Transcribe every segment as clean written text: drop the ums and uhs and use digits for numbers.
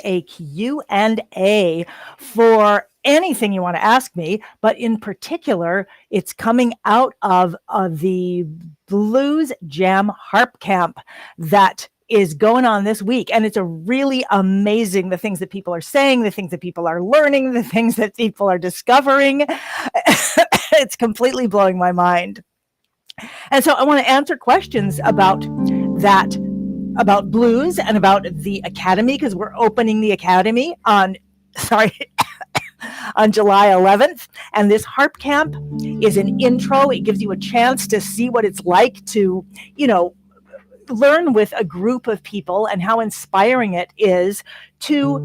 a Q&A for anything you want to ask me, but in particular, it's coming out of the Blues Jam Harp Camp that is going on this week. And it's a really amazing, the things that people are saying, the things that people are learning, the things that people are discovering. It's completely blowing my mind. And so I want to answer questions about that, about blues and about the academy, because we're opening the academy on July 11th. And this harp camp is an intro. It gives you a chance to see what it's like to, learn with a group of people and how inspiring it is to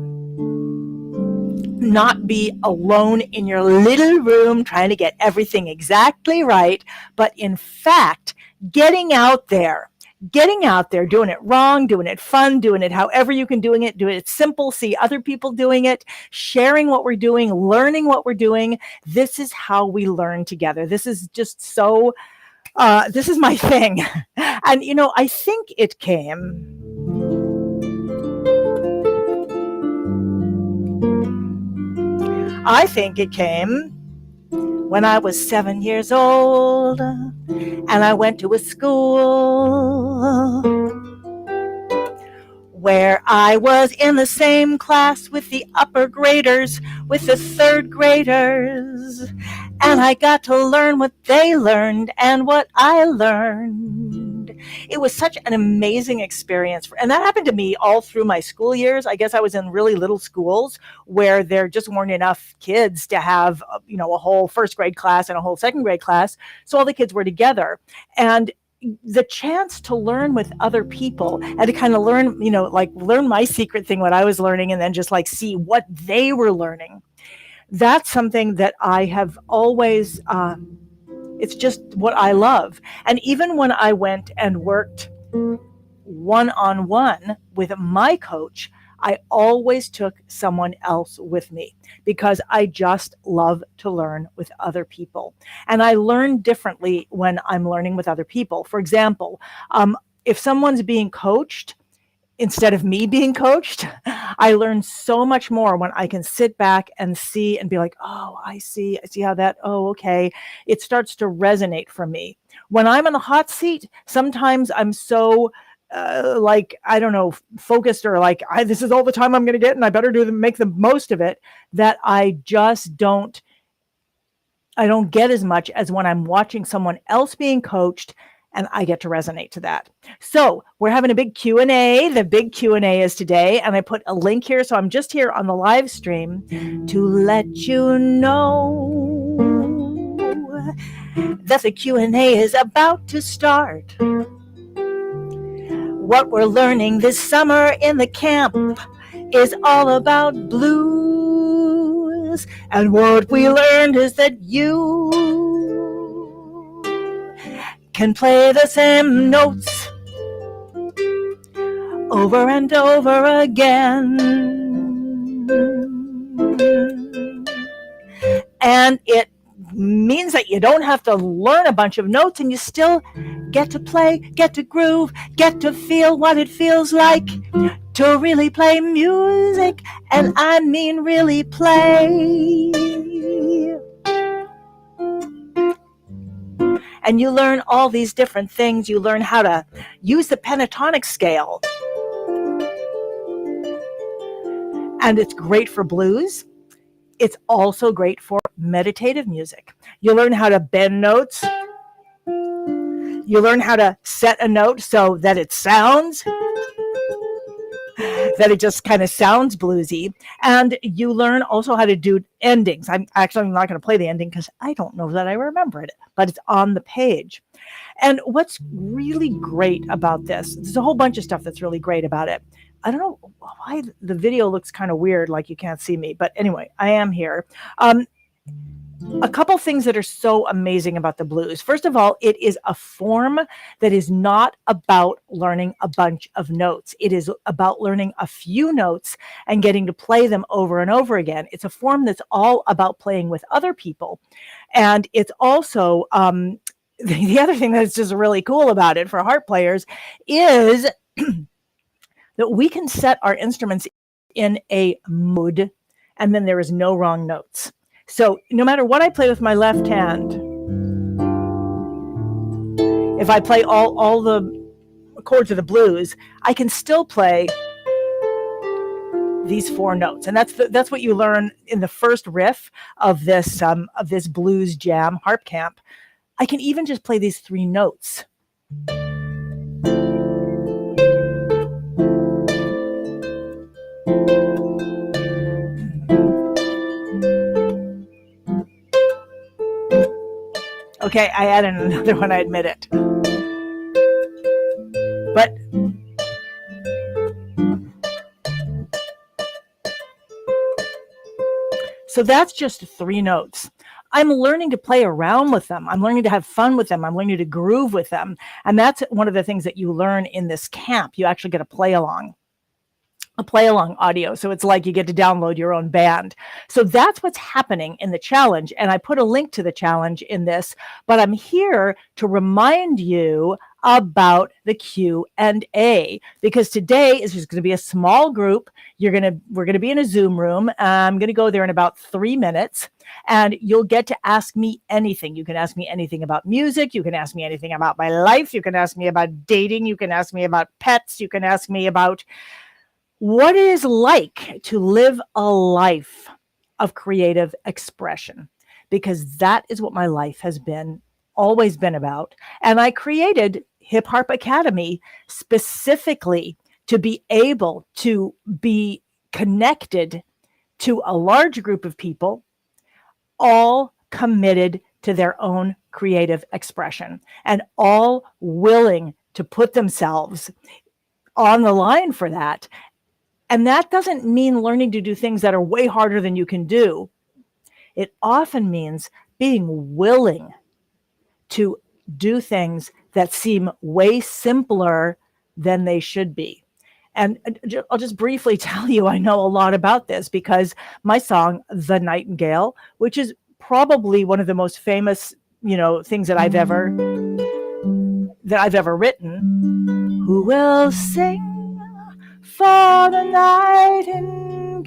not be alone in your little room trying to get everything exactly right, but in fact, getting out there, doing it wrong, doing it fun, doing it however you can doing it simple, see other people doing it, sharing what we're doing, learning what we're doing. This is how we learn together. This is just so, this is my thing. And, I think it came, when I was 7 years old and I went to a school where I was in the same class with the upper graders, with the third graders, and I got to learn what they learned and what I learned. It was such an amazing experience. And that happened to me all through my school years. I guess I was in really little schools where there just weren't enough kids to have, a whole first grade class and a whole second grade class. So all the kids were together. And the chance to learn with other people and to kind of learn, learn my secret thing, what I was learning, and then just see what they were learning. That's something that I have always, it's just what I love. And even when I went and worked one-on-one with my coach, I always took someone else with me because I just love to learn with other people. And I learn differently when I'm learning with other people. For example, if someone's being coached, instead of me being coached, I learn so much more when I can sit back and see and be like, oh, I see how that, oh, okay. It starts to resonate for me. When I'm in the hot seat, sometimes I'm so I don't know, focused or this is all the time I'm going to get and I better make the most of it, that I just don't get as much as when I'm watching someone else being coached and I get to resonate to that. So we're having a big Q&A. The big Q&A is today, and I put a link here. So I'm just here on the live stream to let you know that the Q&A is about to start. What we're learning this summer in the camp is all about blues. And what we learned is that you can play the same notes over and over again. And it means that you don't have to learn a bunch of notes and you still get to play, get to groove, get to feel what it feels like to really play music. And I mean really play. And you learn all these different things. You learn how to use the pentatonic scale. And it's great for blues. It's also great for meditative music. You learn how to bend notes. You learn how to set a note so that it sounds, that it just kind of sounds bluesy. And you learn also how to do endings. I'm not going to play the ending because I don't know that I remember it, but it's on the page. And what's really great about this, there's a whole bunch of stuff that's really great about it. I don't know why the video looks kind of weird, like you can't see me, but anyway, I am here. A couple things that are so amazing about the blues. First of all, it is a form that is not about learning a bunch of notes. It is about learning a few notes and getting to play them over and over again. It's a form that's all about playing with other people. And it's also, the other thing that's just really cool about it for harp players is that we can set our instruments in a mood, and then there is no wrong notes. So no matter what I play with my left hand, if I play all the chords of the blues, I can still play these 4 notes. And that's what you learn in the first riff of this blues jam harp camp. I can even just play these 3 notes. Okay, I added another one, I admit it. But so that's just 3 notes. I'm learning to play around with them. I'm learning to have fun with them. I'm learning to groove with them. And that's one of the things that you learn in this camp. You actually get a play along audio. So it's like you get to download your own band. So that's what's happening in the challenge. And I put a link to the challenge in this, but I'm here to remind you about the Q&A, because today is just going to be a small group. We're going to be in a Zoom room. I'm going to go there in about 3 minutes, and you'll get to ask me anything. You can ask me anything about music. You can ask me anything about my life. You can ask me about dating. You can ask me about pets. You can ask me about what it is like to live a life of creative expression, because that is what my life has always been about. And I created Hip Harp Academy specifically to be able to be connected to a large group of people, all committed to their own creative expression and all willing to put themselves on the line for that. And that doesn't mean learning to do things that are way harder than you can do. It often means being willing to do things that seem way simpler than they should be. And I'll just briefly tell you, I know a lot about this because my song, The Nightingale, which is probably one of the most famous, things that I've ever written. Who will sing for the nightingale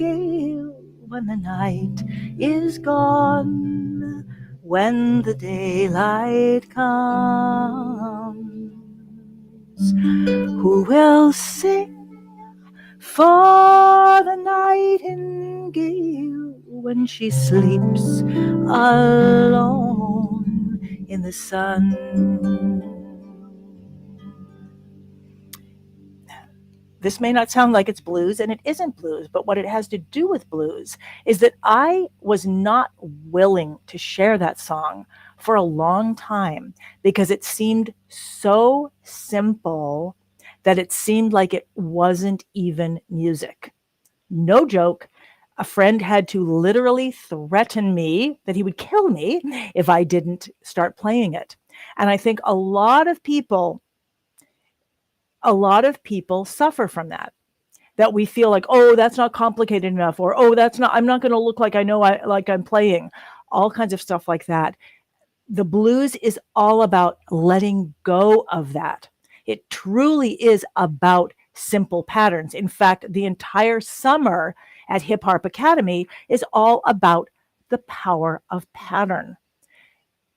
when the night is gone, when the daylight comes? Who will sing for the nightingale when she sleeps alone in the sun? This may not sound like it's blues, and it isn't blues, but what it has to do with blues is that I was not willing to share that song for a long time because it seemed so simple that it seemed like it wasn't even music. No joke. A friend had to literally threaten me that he would kill me if I didn't start playing it. And I think a lot of people suffer from that we feel like, oh, that's not complicated enough, or, oh, I'm not going to look like I'm playing, all kinds of stuff like that. The blues is all about letting go of that. It truly is about simple patterns. In fact, the entire summer at Hip Harp Academy is all about the power of pattern.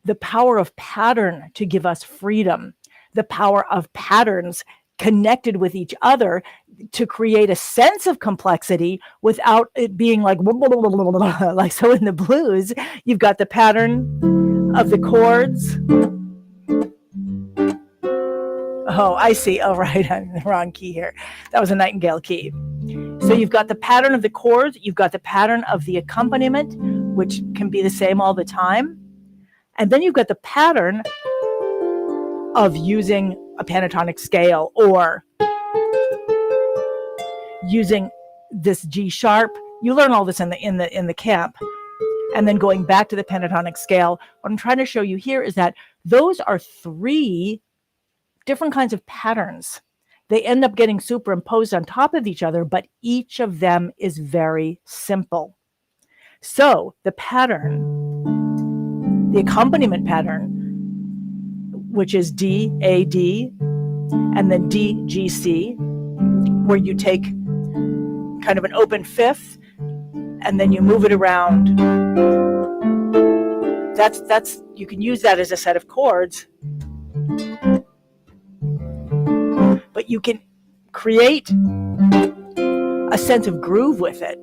The power of pattern to give us freedom. The power of patterns connected with each other to create a sense of complexity without it being like so in the blues, you've got the pattern of the chords. Oh, I see. Oh, right. I'm in the wrong key here. That was a nightingale key. So you've got the pattern of the chords. You've got the pattern of the accompaniment, which can be the same all the time. And then you've got the pattern of using a pentatonic scale or using this G sharp. You learn all this in the camp, and then going back to the pentatonic scale. What I'm trying to show you here is that those are 3 different kinds of patterns. They end up getting superimposed on top of each other, but each of them is very simple. So the pattern, the accompaniment pattern, which is D, A, D, and then D, G, C, where you take kind of an open fifth, and then you move it around. That's you can use that as a set of chords, but you can create a sense of groove with it,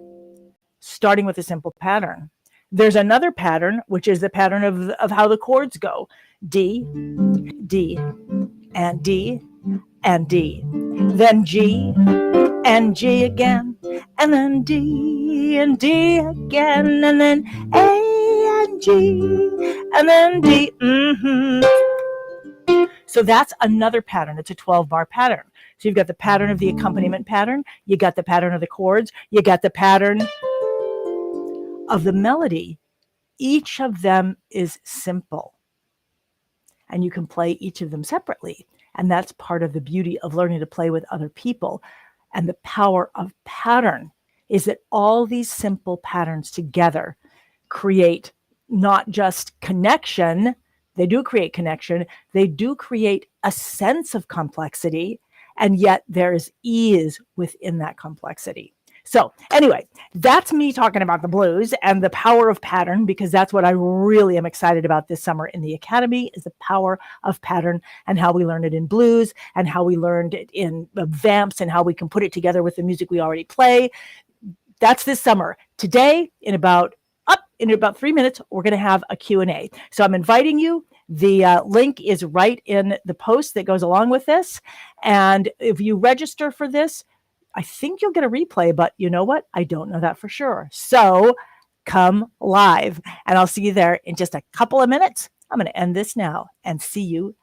starting with a simple pattern. There's another pattern, which is the pattern of how the chords go. D, D, and D, and D. Then G, and G again, and then D, and D again, and then A, and G, and then D. So that's another pattern. It's a 12-bar pattern. So you've got the pattern of the accompaniment pattern, you got the pattern of the chords, you got the pattern of the melody. Each of them is simple, and you can play each of them separately. And that's part of the beauty of learning to play with other people. And the power of pattern is that all these simple patterns together create not just connection, they do create connection, they do create a sense of complexity, and yet there is ease within that complexity. So anyway, that's me talking about the blues and the power of pattern, because that's what I really am excited about this summer in the Academy, is the power of pattern and how we learn it in blues and how we learned it in vamps and how we can put it together with the music we already play. That's this summer. Today, in about 3 minutes, we're going to have a Q&A. So I'm inviting you. The link is right in the post that goes along with this. And if you register for this, I think you'll get a replay, but you know what? I don't know that for sure. So come live, and I'll see you there in just a couple of minutes. I'm going to end this now and see you